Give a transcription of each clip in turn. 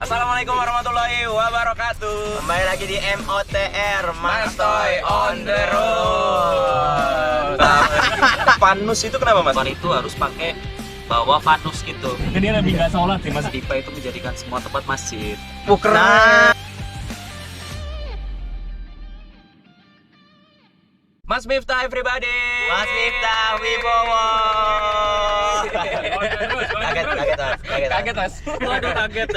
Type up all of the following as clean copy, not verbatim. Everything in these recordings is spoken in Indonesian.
Assalamualaikum warahmatullahi wabarakatuh. Kembali lagi di MOTR, Mastoy on the road. Fanus itu kenapa mas? Pan itu harus pakai bawa fanus gitu. Jadi lebih nggak sholat sih mas. Pipa itu menjadikan semua tempat masjid. Nah, Mas Miftah everybody. Mas Miftah Wibowo. Kaget. Mas. Waduh kaget.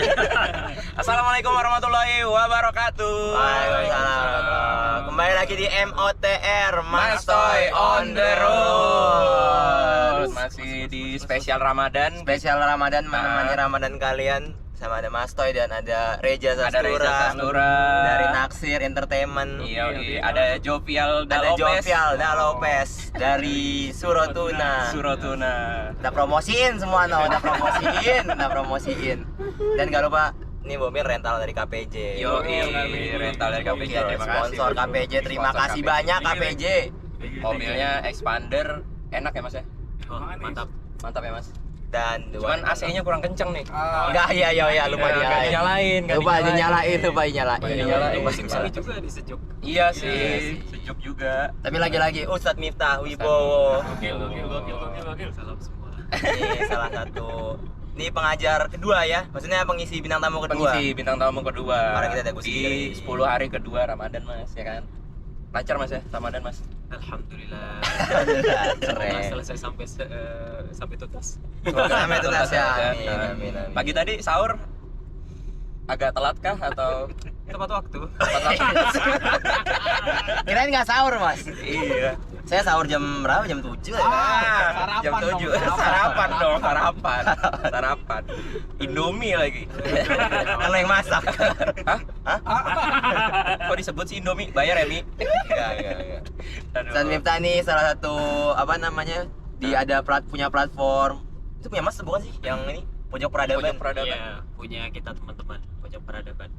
Assalamualaikum warahmatullahi wabarakatuh. Waalaikumsalam. Kembali lagi di MOTR, Mastoy on the road. Masih di spesial Ramadan. Spesial Ramadan, menemani Ramadan kalian. Sama ada Mas Toy dan ada Reza Ada Reza Sastura Sastura dari Naksir Entertainment. Iya, ada Jovial Ada Dalopes. Jovial Dalopes dari Surotuna. Udah promosiin semua, udah promosiin. Dan gak lupa nih mobil rental dari KPJ. Yo, rental dari KPJ. Oke, Terima kasih. sponsor KPJ, terima Sponsor kasih KPJ. banyak KPJ. Mobilnya expander, enak ya mas ya? Oh, mantap. Mantap ya mas. Dan Cuman AC-nya kurang kenceng nih. enggak, iya lupa Nggak nyalain. nyalain. Lupa aja nyalain. Musim-musim juga di sejuk. Iya sih, sejuk juga. Tapi lagi-lagi Ustadz Miftah Wibowo. Gokil. Salam semua. Ini salah satu ini pengajar kedua ya. Maksudnya pengisi bintang tamu kedua. Pengisi bintang tamu kedua. Karena kita ada Gus di Giri. 10 hari kedua Ramadan mas, ya kan? Lancar mas ya, Ramadan mas. Alhamdulillah. Keren. Selesai sampai tuntas. Sampai tuntas ya. Amin. Amin. Pagi tadi sahur agak telat kah atau Tepat waktu. tepat waktu? Kirain nggak sahur, Mas. Iya. Saya sahur jam berapa? Jam 7 ya. Jam 7. Sarapan. Indomie lagi. Kan lo yang masak. Hah? Kok disebut sih Indomie? Bayar ya, Mi? Enggak. Ustadz Miftah nih salah satu apa namanya? Ada punya platform. Itu punya Mas bukan sih? Yang ini Pojok Peradaban. Pojok Peradaban. Iya, punya kita teman-teman pojok peradaban.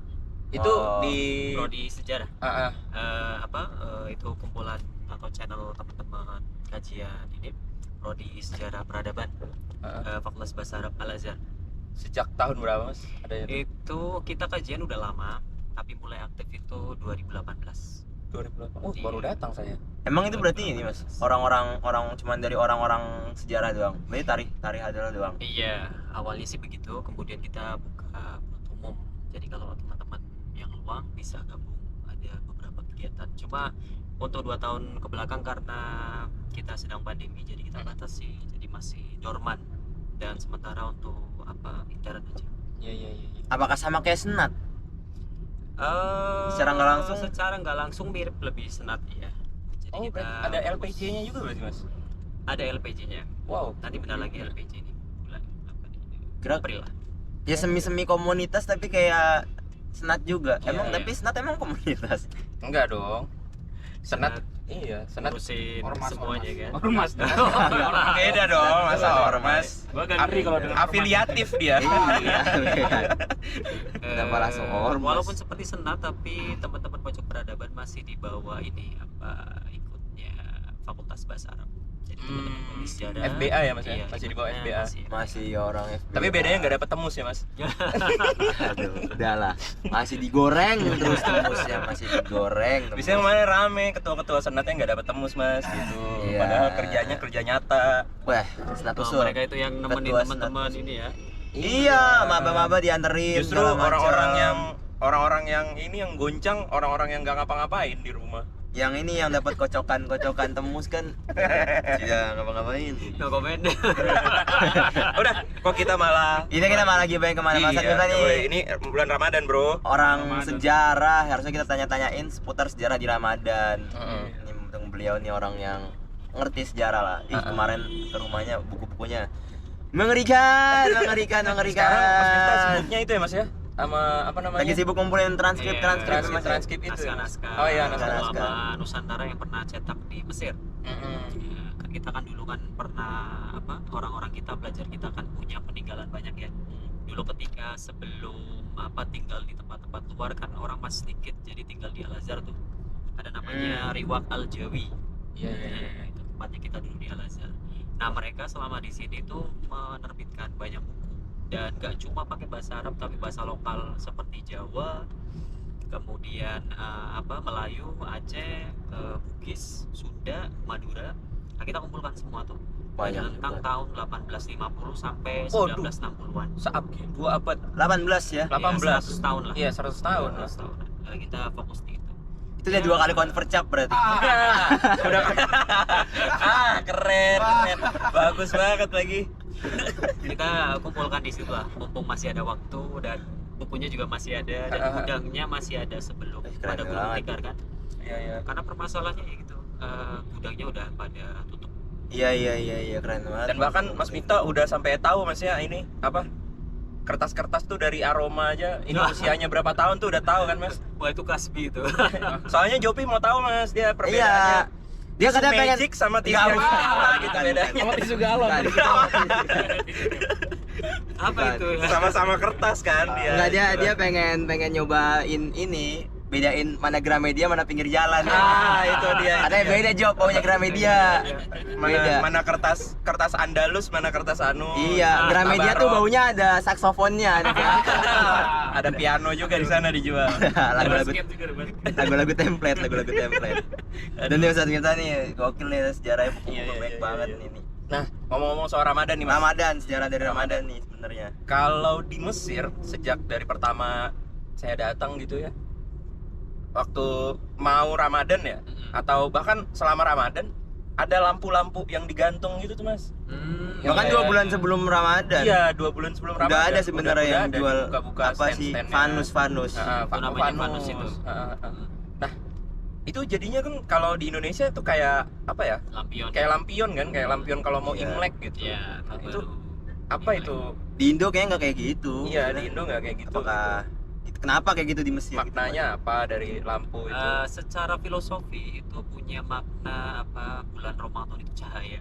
Itu Oh. di Prodi sejarah. Ah, Itu kumpulan atau channel teman-teman kajian ini Prodi Sejarah Peradaban. Fakultas Bahasa Arab Al Azhar. sejak tahun berapa, Mas? Ada itu? Itu kita kajian udah lama, tapi mulai aktif itu 2018. 2008. Oh, Iya. baru datang saya. Emang itu berarti ini Mas, orang cuman dari orang-orang sejarah doang. Berarti tarikh adalah doang. Iya, awalnya sih begitu, kemudian kita buka buat umum. Jadi kalau teman-teman yang luang bisa gabung, ada beberapa kegiatan. Cuma untuk 2 tahun ke belakang karena kita sedang pandemi, jadi kita batasi, jadi masih dorman. Dan sementara untuk internet aja. Iya. Apakah sama kayak senat? Secara nggak langsung? Secara nggak langsung mirip, lebih senat ya. Jadi Oh, kita berarti ada LPG-nya juga berarti, Mas? Ada LPG-nya. Wow. Nanti bentar lagi LPG ini bulan Kira April lah. ya semi komunitas tapi kayak senat juga. Iya, Emang iya. tapi senat emang komunitas. Enggak dong. Senat. Iya, senat. Ngurusin semuanya kan. Ormas. Beda dong, masa ormas. Gua agak ngeri kalau dengar Afiliatif dia. Iya. Kenapa langsung ormas? Walaupun seperti senat, tapi teman-teman pojok peradaban masih di bawah ini ikutnya Fakultas Bahasa Arab. Jadi teman-teman Prodi Sejarah. FBA ya, Mas, ya? Iya, Masih di bawah ikutnya FBA. Masih orang FB. Tapi bedanya nggak dapat tembus ya, Mas? Aduh, udahlah. Masih digoreng terus tembusnya, masih digoreng. Biasanya kemarin rame ketua-ketua senatnya nggak dapat tembus, Mas, gitu. Iya. Padahal kerjanya kerja nyata. Wah, senat Oh, usul. mereka itu yang nemenin Ketua teman-teman senat. ini ya. Iya, maba-maba dianterin. Justru segala macam. orang-orang yang ini yang goncang, orang-orang yang nggak ngapa-ngapain di rumah. yang ini yang dapat kocokan tembus kan. Iya, ngapa-ngapain. No comment. Udah, kok kita malah Ini kita malah lagi pengen kemana-mana Iya, kita nih. woy, ini bulan Ramadan, Bro. Orang Ramadan. sejarah harusnya kita tanya-tanyain seputar sejarah di Ramadan. Heeh. Ini untung beliau nih orang yang ngerti sejarah lah. Kemarin ke rumahnya buku-bukunya mengerikan. Sekarang Mas Miftah sibuknya itu ya, Mas ya? Sama apa namanya? Lagi sibuk ngumpulin transkrip Iya, transkrip itu. Naskah-naskah. Oh iya, naskah. Ulama Nusantara yang pernah cetak di Mesir. Mm-mm. Ya, kan kita kan dulu kan pernah orang-orang kita belajar kita kan punya peninggalan banyak ya. Dulu ketika sebelum tinggal di tempat-tempat luar kan orang masih sedikit, jadi tinggal di Al Azhar tuh. Ada namanya Riwaq Al Jawi. Iya. Itu tempatnya kita dulu di Al Azhar. Nah, mereka selama di sini tuh menerbitkan banyak buku dan gak cuma pakai bahasa Arab tapi bahasa lokal seperti Jawa, kemudian Melayu, Aceh, Bugis, Sunda, Madura. Nah, kita kumpulkan semua tuh Banyak tentang juga. tahun 1850 sampai Waduh. 1960-an. Dua abad. 18 ya. 18. 100 tahun lah. Iya, 100 tahun. 100 tahun. Nah, kita fokus di itu. Itu udah 2 kali convert cap berarti. Udah. Keren. Bagus banget lagi. Kita kumpulkan di situ lah, mumpung masih ada waktu dan bukunya juga masih ada dan gudangnya masih ada sebelum Keren pada gulung banget. tikar kan. Iya. Karena permasalahannya ya gitu, gudangnya udah pada tutup. Iya, keren banget. Dan bahkan Mas Mito udah sampai tahu Mas ya ini apa? Kertas-kertas tuh dari aroma aja ini usianya berapa tahun tuh udah tahu kan Mas? Wah itu kasbi itu. Soalnya Jopi mau tahu Mas dia Iya. perbedaannya. Dia Tisu katanya pengen magic sama tisu Nggak yang apa-apa. apa gitu bedanya. Sama tisu galon. Apa itu? Sama-sama kertas kan dia. Enggak, dia pengen nyobain ini, bedain mana Gramedia mana pinggir jalan. Itu dia. Katanya beda Job, pokoknya Gramedia. Beda. Mana kertas Andalus, mana kertas anu. Iya, Gramedia tuh Tabarok. baunya ada saksofonnya, ada Ada piano juga di sana dijual. lagu-lagu Basket juga ada basket. lagu-lagu template. Dan dia Ustadz kita nih gokil nih sejarahnya Iya, baik iya, banget iya. ini. Nah, ngomong-ngomong soal Ramadan nih Mas. Ramadan, sejarah dari Ramadan nih sebenarnya. Kalau di Mesir sejak dari pertama saya datang gitu ya. Waktu mau Ramadan ya atau bahkan selama Ramadan ada lampu-lampu yang digantung gitu tuh Mas. Bahkan Iya. 2 bulan sebelum Ramadan. Iya, 2 bulan sebelum Ramadan. Udah ada sebenarnya Udah yang ada jual buka-buka apa sih? stand-standnya. Fanus. Itu namanya fanus itu. Nah, itu jadinya kan kalau di Indonesia tuh kayak apa ya? Lampion. Kayak lampion kan, kayak lampion kalau mau Iya. Imlek gitu. Ya, tahun Itu baru. apa itu? Di Indo kayaknya nggak kayak gitu. Iya, di Indo nggak kayak gitu. Apakah kenapa kayak gitu di Mesir? Maknanya apa dari lampu itu? Secara filosofi itu punya makna bulan Ramadan itu cahaya.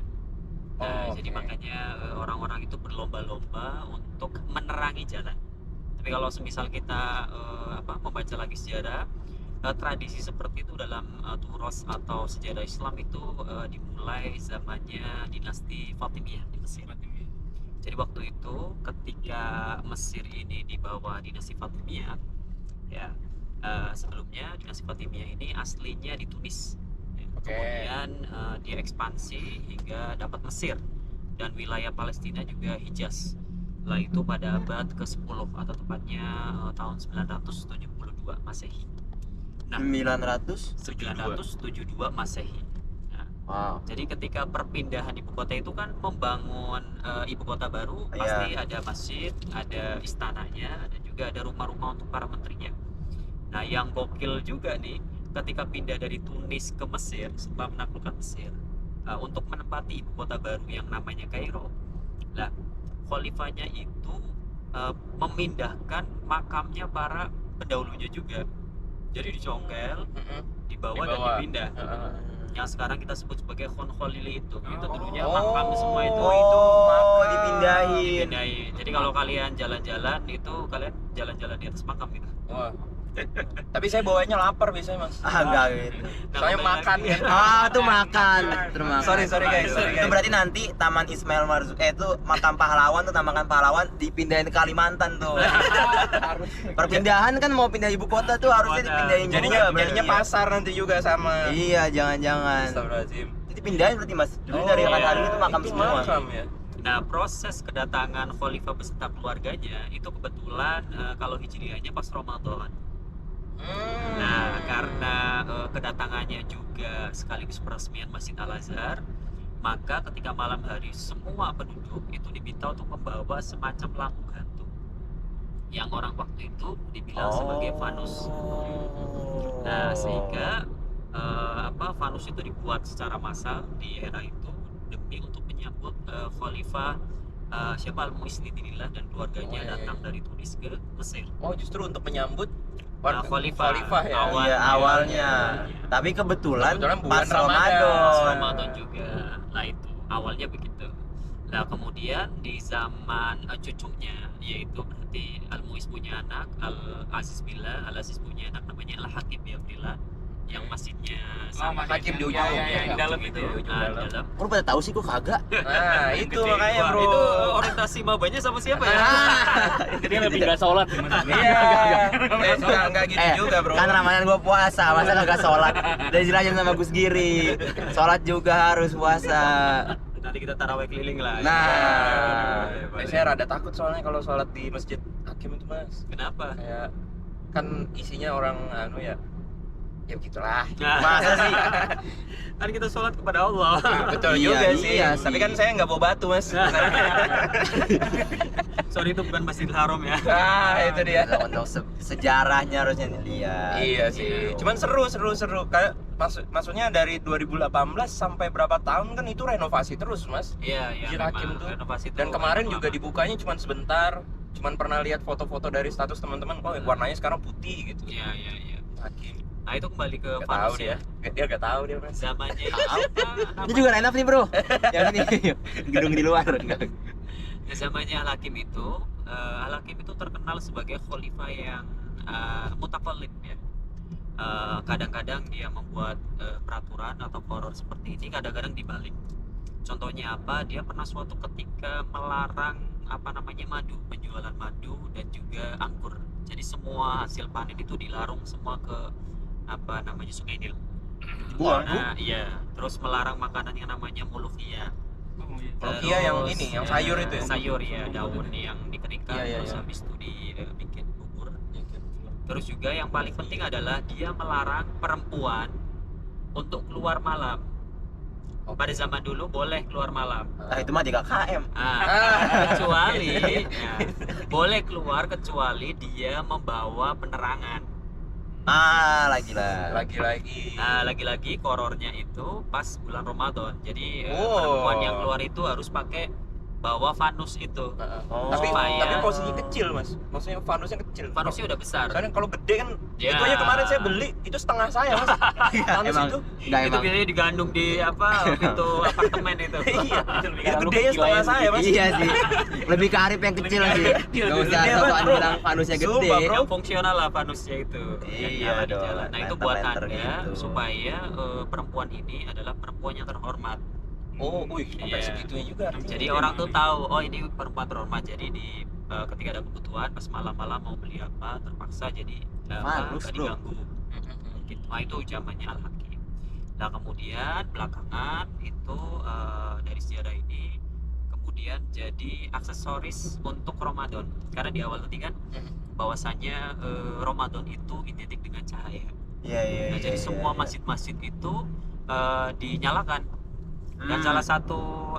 Nah, Oh, jadi oke. makanya orang-orang itu berlomba-lomba untuk menerangi jalan. Tapi kalau semisal kita membaca lagi sejarah, tradisi seperti itu dalam turos atau sejarah Islam itu dimulai zamannya dinasti Fatimiyah di Mesir. Jadi waktu itu ketika Mesir ini di bawah dinasti Fatimiyah, ya sebelumnya dinasti Fatimiyah ini aslinya di Tunis. Ya, Oke. kemudian dia ekspansi hingga dapat Mesir dan wilayah Palestina juga Hijaz. Setelah itu pada abad ke-10 atau tepatnya tahun 972 Masehi. Nah, 972 Masehi. Nah, Wow. jadi ketika perpindahan ibu kota itu kan membangun ibu kota baru, Iya. pasti ada masjid, ada istananya, dan juga ada rumah-rumah untuk para menterinya. Nah, yang gokil juga nih, ketika pindah dari Tunis ke Mesir setelah menaklukkan Mesir, untuk menempati ibu kota baru yang namanya Kairo. Nah, khalifahnya itu memindahkan makamnya para pendahulunya juga. Jadi dicongkel, dibawa dan dipindah. Yang sekarang kita sebut sebagai Khon Khalili itu dulunya makam semua itu makam dipindahin. dipindahin. Jadi kalau kalian jalan-jalan itu kalian jalan-jalan di atas makam gitu. Wah. Tapi saya bawanya lapar biasanya Mas. Enggak gitu. Soalnya Kembali makan lagi. kan. Tuh makan. Termakan. Sorry guys. Itu berarti nanti Taman Ismail Marzuki itu makam pahlawan tuh makam pahlawan dipindahin ke Kalimantan tuh. Perpindahan kan mau pindah ibu kota tuh harusnya dipindahin Jadinya juga, jadinya berarti. pasar nanti juga sama. Iya, jangan-jangan. Astagfirullahaladzim. Jadi pindahin berarti Mas. Dulu dari iya. akad hari itu makam Itu semua. makam ya. Nah, proses kedatangan khalifah beserta keluarganya itu kebetulan kalau hijriahnya pas Ramadan. Nah, karena kedatangannya juga sekaligus peresmian Masjid Al-Azhar, maka ketika malam hari semua penduduk itu diminta untuk membawa semacam lampu gantung yang orang waktu itu dibilang sebagai fanus. Nah, sehingga fanus itu dibuat secara massal di era itu demi untuk menyambut khalifah siapa Al-Mu'izzuddinillah dan keluarganya datang dari Tunis ke Mesir. Oh, justru untuk menyambut Khalifah ya. Iya, awalnya. Tapi kebetulan Kebetulan pas bulan Ramadan. Ramadan juga. Nah, itu awalnya begitu. Nah, kemudian di zaman cucunya, yaitu berarti Al-Mu'iz punya anak, Al-Aziz Billah, Al-Aziz punya anak namanya Al-Hakim Bi'Abdillah. yang masjidnya Hakim di ujung. Di dalam itu. itu ya. Di dalam. Lu pada tahu sih gua kagak. Nah, itu Gede. makanya, Wah, Bro. itu orientasi mabanya sama siapa ya? Dia lebih nggak sholat sih mas. Iya. Enggak gitu juga, Bro. Kan Ramadan gua puasa, masa kagak sholat? Udah dijelasin sama Gus Giri. Sholat juga harus puasa. Nanti kita tarawih keliling lah. Nah. Saya rada takut soalnya kalau sholat di masjid Hakim itu, Mas. Kenapa? Kayak kan isinya orang ya begitulah. Nah. Masa sih? Kan kita sholat kepada Allah. Betul Iya, juga sih. iya Tapi sih. kan saya nggak bawa batu, Mas. Sorry, itu bukan Masjidil Haram ya. Itu dia. Untuk sejarahnya harusnya dilihat. Iya sih. Cuman seru. Kayak maksudnya dari 2018 sampai berapa tahun kan itu renovasi terus, Mas. Iya, Masjid memang Hakim tuh. renovasi itu Dan kemarin juga lama. dibukanya cuman sebentar. Cuman pernah lihat foto-foto dari status teman-teman, oh warnanya sekarang putih gitu. Iya. Hakim. Nah, itu kembali ke Gak tahu Fanus dia. ya. Dia gak tahu dia, Mas. Zamannya Ini juga renov nih bro. Yang ini gedung di luar. zamannya Al-Hakim itu Al-Hakim itu terkenal sebagai khalifah yang mutakallim ya. Kadang-kadang dia membuat peraturan atau horor seperti ini, kadang-kadang dibalik. Contohnya apa? Dia pernah suatu ketika melarang madu, penjualan madu dan juga anggur. Jadi semua hasil panen itu dilarung semua ke Sungai Nil. Buang. Nah, iya. Terus melarang makanan yang namanya mulukhiyah. Iya yang ini, yang sayur itu ya. Sayur ya, daun yang dikeringkan Iya, terus iya. habis itu dibikin bubur. Terus juga yang paling penting adalah dia melarang perempuan untuk keluar malam. Pada zaman dulu boleh keluar malam. Nah itu mah 3 KM. Kecuali boleh keluar kecuali dia membawa penerangan. Lagi-lagi. Nah, lagi-lagi korornya itu pas bulan Ramadan. Jadi Oh. perempuan yang keluar itu harus pakai bawa fanus itu. Oh. Tapi Supaya- posisi kecil, Mas. Maksudnya fanusnya kecil. Fanusnya udah besar. Soalnya kalau gede kan Ya. itu aja kemarin saya beli itu setengah saya, Mas. Fanus Emang itu. enggak Itu emang. biasanya digandung di pintu apartemen itu. Iya, itu Kalau gedenya setengah kiloan saya, Mas. Iya sih. Lebih ke Arif yang kecil sih. Enggak usah Gede, sosokan Bro. bilang fanusnya gede. Sumpah, Bro. Yang fungsional lah fanusnya itu. yang Iya nyala di dong, jalan. Nah, itu buat lantern-lantern tanda gitu. supaya perempuan ini adalah perempuan yang terhormat. Oh, sampai Iya. segitunya juga. artinya. Jadi orang tuh tahu, oh ini perempuan terhormat. Jadi ketika ada kebutuhan pas malam-malam mau beli apa terpaksa jadi Fanus, nggak bro. diganggu. Gitu. Nah, itu zamannya Al-Hakim. Nah, kemudian belakangan itu dari sejarah ini kemudian jadi aksesoris untuk Ramadan. Karena di awal tadi kan bahwasannya Ramadan itu identik dengan cahaya. Iya. Nah, jadi semua masjid-masjid itu dinyalakan. Dan salah satu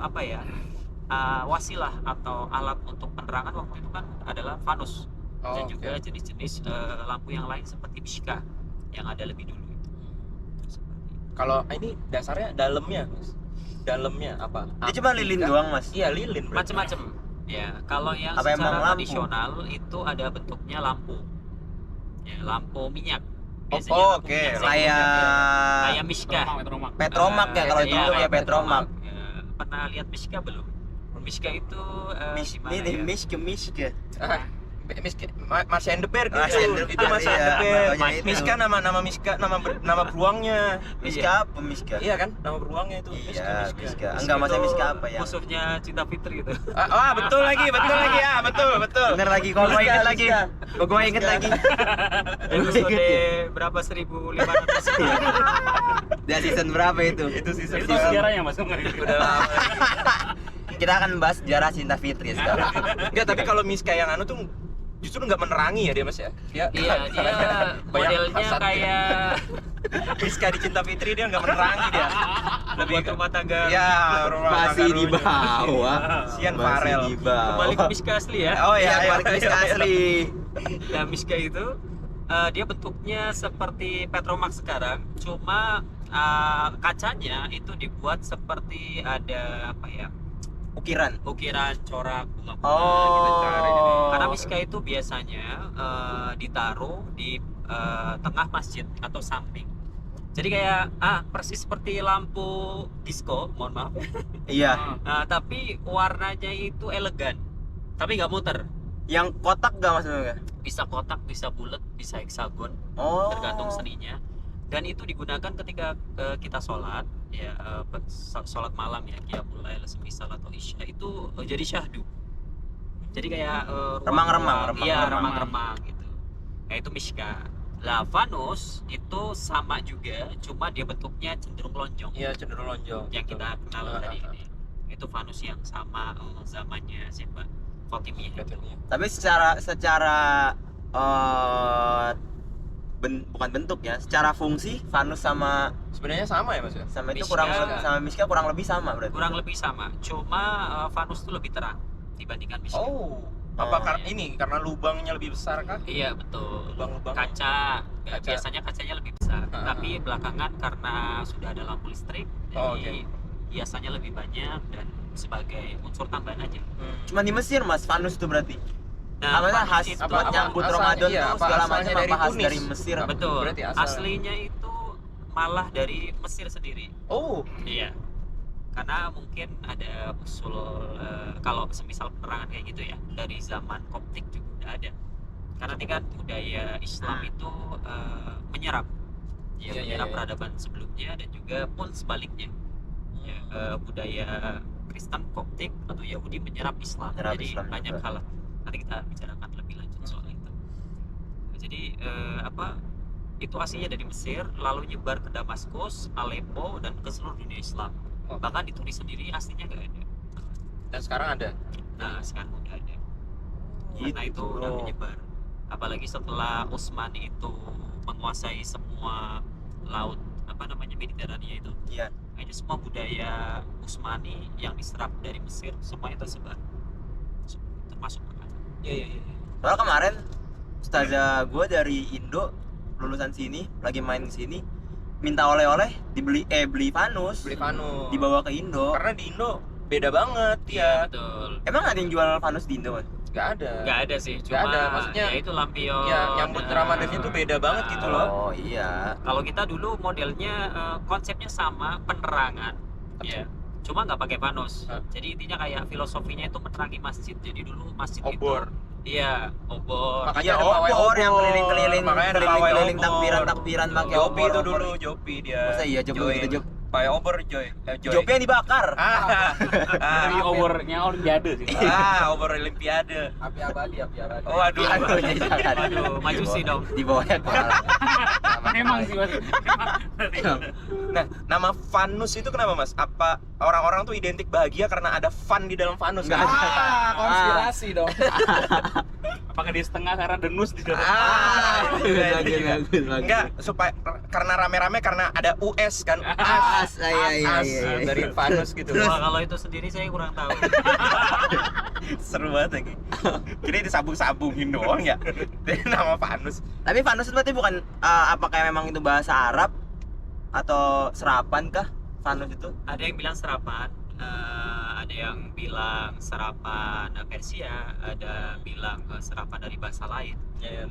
wasilah atau alat untuk penerangan waktu itu kan adalah fanus. Oh, Dan oke. juga jenis-jenis lampu yang lain seperti mishkah yang ada lebih dulu itu. Seperti itu. Kalau ini dasarnya dalamnya, Mas. Dalamnya apa? Dia cuma lilin doang mas. Iya, lilin. berarti. Macam-macam. Ya, kalau yang Apa emang secara lampu? tradisional itu ada bentuknya lampu. Ya, lampu minyak. Oh, lampu oke. minyak. Kayak Kayak mishkah. Petromak ya kalau Iya, dulu ya kayak Petromak. Ya, pernah lihat mishkah belum? Mishkah itu gimana Ini ya? miske. Mas Endeberg Mas itu. Endeberg, Itu Mas iya, Endeberg. makanya itu. Miska nama Miska nama beruangnya. Miske apa miske? Iya kan? Nama beruangnya itu. Iya, miske. Enggak masa miske apa ya? Musuhnya Cinta Fitri itu. Betul lagi ya, betul. Bener lagi, kok gue inget lagi. Kok gue inget lagi. Episode berapa 1500 sekian. Dia season berapa itu? Itu sih Itu sejarahnya mas. udah lama. Kita akan bahas sejarah Cinta Fitri sekarang. Enggak, tapi kalau Miska yang tuh justru nggak menerangi ya dia, Mas ya. Iya, dia modelnya kayak Miska di Cinta Fitri dia nggak menerangi dia. lebih ke rumah tangga. Ya, rumah Masih tangga di dulu. bawah. Sian Farel. Masih di bawah. Kembali ke Miska asli ya. Oh Iya, iya, balik miske asli. Nah, Miska itu dia bentuknya seperti Petromax sekarang, cuma kacanya itu dibuat seperti ada Ukiran. ukiran corak bunga-bunga Oh. gitu. Karena Miska itu biasanya ditaruh di tengah masjid atau samping. Jadi kayak persis seperti lampu disco, mohon maaf. Iya. Tapi warnanya itu elegan, tapi nggak muter. Yang kotak gak maksudnya? Bisa kotak, bisa bulat, bisa heksagon, Oh. tergantung seninya. Dan itu digunakan ketika kita sholat ya, sholat malam ya, qiyamul lail semisal atau isya itu jadi syahdu. Jadi kayak Remang-remang, iya, remang-remang. remang-remang gitu. Nah itu mishka. Lah fanus itu sama juga, cuma dia bentuknya cenderung lonjong. Iya, cenderung lonjong. Yang kita kenal Ah, tadi ah, ini. Itu fanus yang sama zamannya siapa? Fatimiyah itu. Tapi secara bukan bentuk ya, secara fungsi fanus sama Sebenarnya sama ya Mas ya? sama itu Mishka. kurang sama Mishka kurang lebih sama berarti. Kurang lebih sama, cuma fanus itu lebih terang dibandingkan mishka. Oh, apa iya. ini karena lubangnya lebih besar kah? Iya betul. Lubang-lubang. Kaca. Kaca. Biasanya kacanya lebih besar, Ah. tapi belakangan karena sudah ada lampu listrik, Oh, jadi hiasannya lebih banyak dan sebagai unsur tambahan aja. Cuma di Mesir Mas fanus itu berarti. Nah, Apa fanus khas itu- buat nyambut asalnya- Ramadan iya, tuh apa segala asalnya macam dari apa khas Tunis? dari Mesir. betul. Berarti asal. Aslinya itu malah dari Mesir sendiri. Oh, Iya. Karena mungkin ada usul kalau semisal penerangan kayak gitu ya, dari zaman Koptik juga udah ada. Karena nanti kan budaya Islam itu menyerap, ya, Iya, iya, menyerap iya. peradaban sebelumnya dan juga pun sebaliknya. Ya, budaya Kristen Koptik atau Yahudi menyerap Islam. Menyerap Jadi Islam banyak juga. hal lah. Nanti kita bicarakan lebih lanjut soal itu. Jadi itu aslinya dari Mesir, lalu nyebar ke Damaskus, Aleppo dan ke seluruh dunia Islam. Oh. Bahkan di Tunis sendiri aslinya nggak ada. dan sekarang ada. Nah sekarang udah ada. Gitu, Karena itu udah bro. menyebar. Apalagi setelah Utsmani itu menguasai semua laut Mediterania itu. Iya. Kayaknya semua budaya Utsmani yang diserap dari Mesir semuanya tersebar. Termasuk makanan. Iya. Soalnya kemarin ustazah gue dari Indo lulusan sini lagi main ke sini minta oleh-oleh beli fanus Beli fanus. dibawa ke Indo. Karena di Indo beda banget Iya ya. betul. Emang ada yang jual fanus di Indo Mas? Gak ada. Nggak ada sih, Nggak cuma ada, maksudnya ya itu lampion. Ya, nyambut Ramadannya tuh beda banget gitu loh. Oh iya. Kalau kita dulu modelnya konsepnya sama, penerangan, ya. Cuma nggak pakai fanus. Hah? Jadi intinya kayak filosofinya itu menerangi masjid. Jadi dulu masjid Obor. itu, iya obor. Makanya Iya, ada pawai obor yang obor. keliling-keliling, Makanya ada pawai keliling-keliling obor. takbiran-takbiran pakai Jopi obor. itu dulu, Jopi dia. Masa iya Jopi Joy. gitu, Jop? Pawai obor, Joy. Joy. Jopi yang dibakar. Dari obornya Olimpiade sih. Obor Olimpiade. Api abadi. Oh, aduh. Aduh, jangan. Waduh, majusi dong. Di bawahnya kepala. Memang sih Mas. Nah, nama fanus itu kenapa Mas? Apa orang-orang tuh identik bahagia karena ada fun di dalam fanus? Enggak. Konspirasi dong. Apakah di setengah karena denus di dalam? Bagus. Enggak, supaya karena rame-rame karena ada US kan. As, iya. Dari fanus gitu. Wah, kalau itu sendiri saya kurang tahu. Seru banget lagi. Kira disabung-sabungin doang ya. Nama fanus. Tapi fanus itu berarti bukan apakah memang itu bahasa Arab atau serapan kah? Fanus itu? Ada yang bilang serapan, ada yang bilang serapan Persia, ada bilang serapan dari bahasa lain. Iya.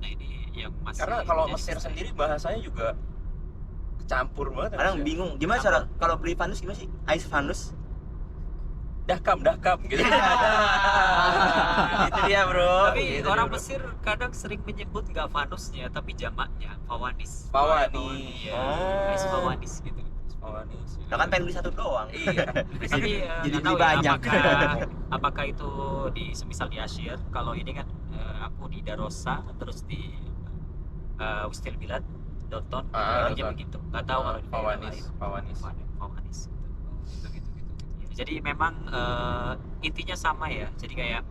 Nah ini yang masih. Karena kalau jadi Mesir misteri. sendiri bahasanya juga campur banget. Kadang Mas, ya. bingung. Gimana cara kalau beli fanus gimana sih? Ais fanus? Dahkam gitu. Itu dia, Bro. Tapi Itu orang dia, bro. Mesir kadang sering menyebut nggak fanusnya, tapi jamaknya fawanis. Fawanis. Iya, Oh. ais fawanis gitu. Fawanis. Lah kan pengen beli satu doang. Iya. Tapi Jadi nggak tahu beli ya, banyak. apakah itu di semisal di Asyir. Kalau ini kan aku di Darosa, terus di Ustil Bilad, Doton, bilangnya Doton. begitu. Nggak tahu kalau di daerah lain. Fawanis. Fawanis. Gitu. Ya, jadi memang intinya sama ya. Jadi kayak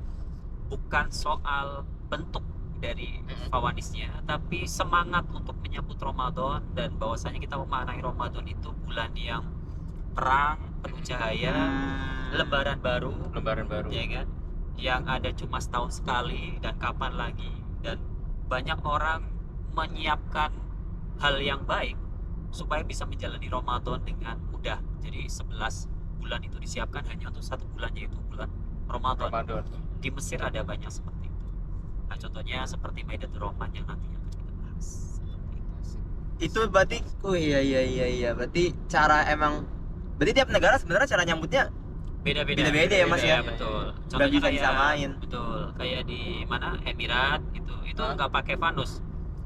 bukan soal bentuk dari fawanisnya, tapi semangat untuk menyambut Ramadan dan bahwasanya kita memaknai Ramadan itu bulan yang terang, penuh cahaya, Lebaran baru, Lebaran baru. ya kan? Yang ada cuma setahun sekali dan kapan lagi, dan banyak orang menyiapkan hal yang baik supaya bisa menjalani Ramadan dengan mudah. Jadi 11 bulan itu disiapkan hanya untuk satu bulan, yaitu bulan Ramadan. Ramadan. Di Mesir ada banyak seperti itu. Nah, contohnya seperti Maidatul Rahman yang nantinya akan kita bahas. Seperti itu. Itu berarti iya. Berarti berarti tiap negara sebenarnya cara nyambutnya Beda-beda ya, Mas, ya? Betul. Nggak bisa disamain. Betul. Kayak di mana Emirat gitu. Itu nggak pakai fanus.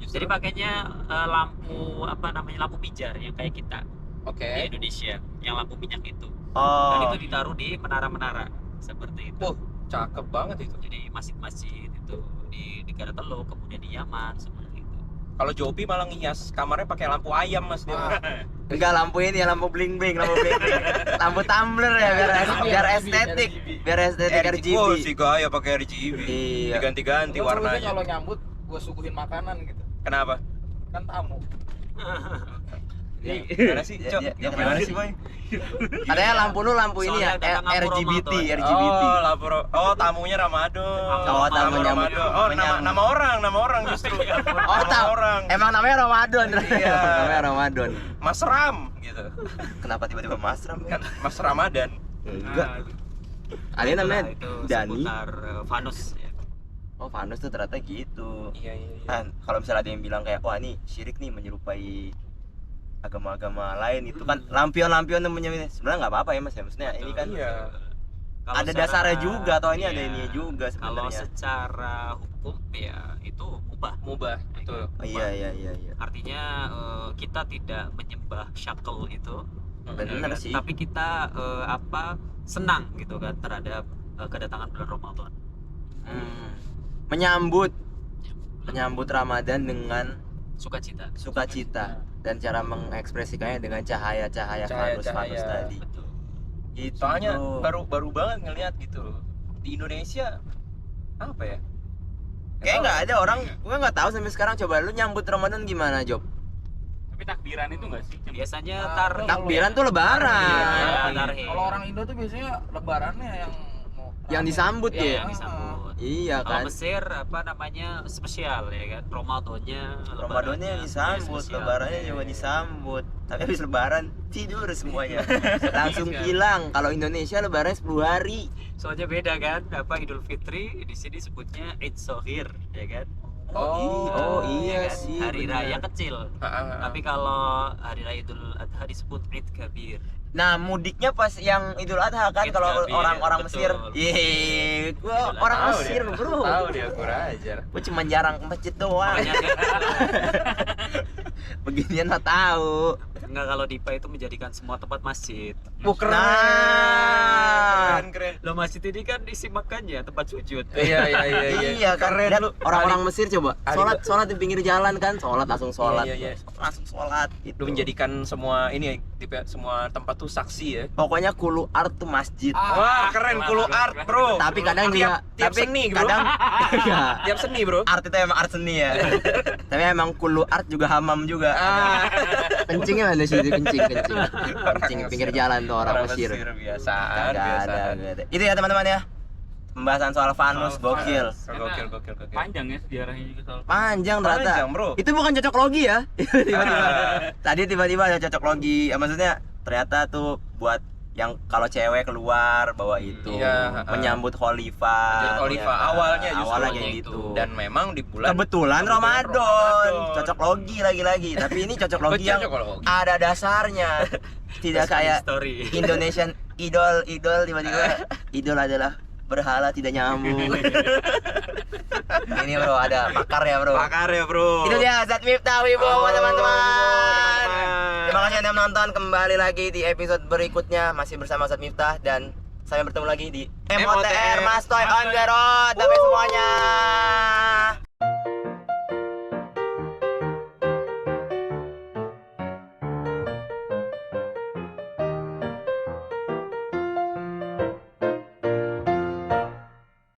justru. Jadi pakainya lampu lampu pijar yang kayak kita Oke. di Indonesia, yang lampu minyak itu. Dan Oh. itu ditaruh di menara-menara seperti itu. Wah, cakep banget itu. Jadi masjid-masjid itu di negara Teluk, kemudian di Yaman seperti itu. Kalau Jopi malah ngias kamarnya pakai lampu ayam Mas dia. Enggak, lampu ini ya, lampu bling bling, lampu tumbler ya, biar estetik, biar estetik RGB. Oh, si gaya pakai RGB. Iya. Diganti-ganti Gua warnanya. kalau nyambut gue suguhin makanan gitu. Kenapa? Kan tamu. Gimana sih, Cok? Ya, gimana sih, Boy? Katanya lampu lu lampu ini ya, Soalnya ada lampu RGBT, Ramadan. RGBT. Oh, lapor. Oh, tamunya Ramadan. Oh, tamunya Ramadan. Oh, nama orang justru. Oh, Nama orang. Emang namanya Ramadan. Iya. Namanya Ramadan. Mas Ram gitu. Kenapa tiba-tiba Mas Ram? Kan Mas Ramadan. Enggak. Ada Itulah, namanya itu Dani. seputar Vanus ya. Oh, Vanus tuh ternyata gitu. Iya, iya, iya. Kan kalau misalnya ada yang bilang kayak wah ini syirik nih menyerupai agama-agama lain itu kan lampion-lampion namanya. Sebenarnya nggak apa-apa ya Mas ya. Maksudnya ini kan Iya. Kalau ada secara- dasarnya juga atau ini ada iya, ininya juga Kalau sebenarnya. secara hukum ya itu mubah. Mubah, betul. Oh, iya. Artinya kita tidak menyembah shackle itu, Benar kan? sih. Tapi kita senang gitu kan terhadap kedatangan bulan Ramadan. Menyambut Ramadan dengan Sukacita. sukacita dan cara mengekspresikannya dengan cahaya-cahaya Vanus Cahaya-cahaya. tadi. Betul. Gitu. Soalnya baru banget ngelihat gitu loh. Di Indonesia apa ya? kayak nggak ada orang, gua nggak tahu sampai sekarang. Coba lu nyambut Ramadan gimana, Job? Tapi takbiran itu enggak sih? Biasanya Takbiran tuh lebaran. Iya, tarhim. Kalau orang Indo tuh biasanya lebarannya yang disambut Iya, ya. yang disambut. Iya Kalau kan. Mesir spesial ya kan, Ramadannya Ramadannya disambut, spesial. lebarannya juga disambut. Tapi habis lebaran tidur semuanya. Langsung hilang. Kalau Indonesia lebaran 10 hari. Soalnya beda kan, Idul Fitri di sini sebutnya Eid Sohir ya kan. Oh iya kan? sih. Hari benar. raya kecil. Tapi kalau hari raya Idul Adha disebut Eid Kabir. Nah, mudiknya pas yang Idul Adha kan Idul kalau Kabir, orang betul. Mesir. Yeay, gua Idul orang Adha. Mesir, Bro. Tahu dia kurang ajar. Gua cuma jarang ke masjid doang. Makanya Beginian mah tahu. enggak, kalau Dipa itu menjadikan semua tempat masjid. Keren. Nah. Keren. Lo masjid ini kan isi makannya, tempat sujud. Iya kan. Keren Lihat lu. orang-orang Mesir coba. Ali- Sholat di pinggir jalan kan, langsung sholat. Iya. Langsung sholat gitu. Lu menjadikan semua ini semua tempat tuh saksi ya. Pokoknya kulu art tuh masjid. Wah, keren Kulu Art, Bro. Tapi kadang juga tiap tapi seni, Bro. kadang iya. Tiap seni, Bro. Art itu emang art seni ya. Tapi emang kulu art juga hamam juga. Kencingnya mana sih? Kencing pinggir jalan tuh orang Mesir. biasaan, Gak ada. Itu ya teman-teman ya. Pembahasan soal Vanus gokil. Gokil. Panjang ya sejarahnya juga soal. Panjang ternyata. Panjang, Bro. Itu bukan cocok logi ya. Tadi tiba-tiba ada cocok logi. Ya, maksudnya ternyata tuh buat yang kalau cewek keluar bawa itu Iya, menyambut Khalifah. Khalifah, ya kan? awalnya justru awalnya awalnya kayak itu. gitu. Dan memang di bulan Kebetulan Ramadan. Cocok logi lagi-lagi. Tapi ini cocok logi yang Cocok logi. ada dasarnya. Tidak kayak Story. Indonesian idol tiba-tiba idol adalah berhala tidak nyambung. Ini bro ada pakar ya bro. Pakar ya, Bro. Itu dia Zat Miftah Wibowo teman-teman. Terima kasih Anda menonton. Kembali lagi di episode berikutnya masih bersama Zat Miftah dan sampai bertemu lagi di MOTR Mas Toy on the road. Sampai semuanya.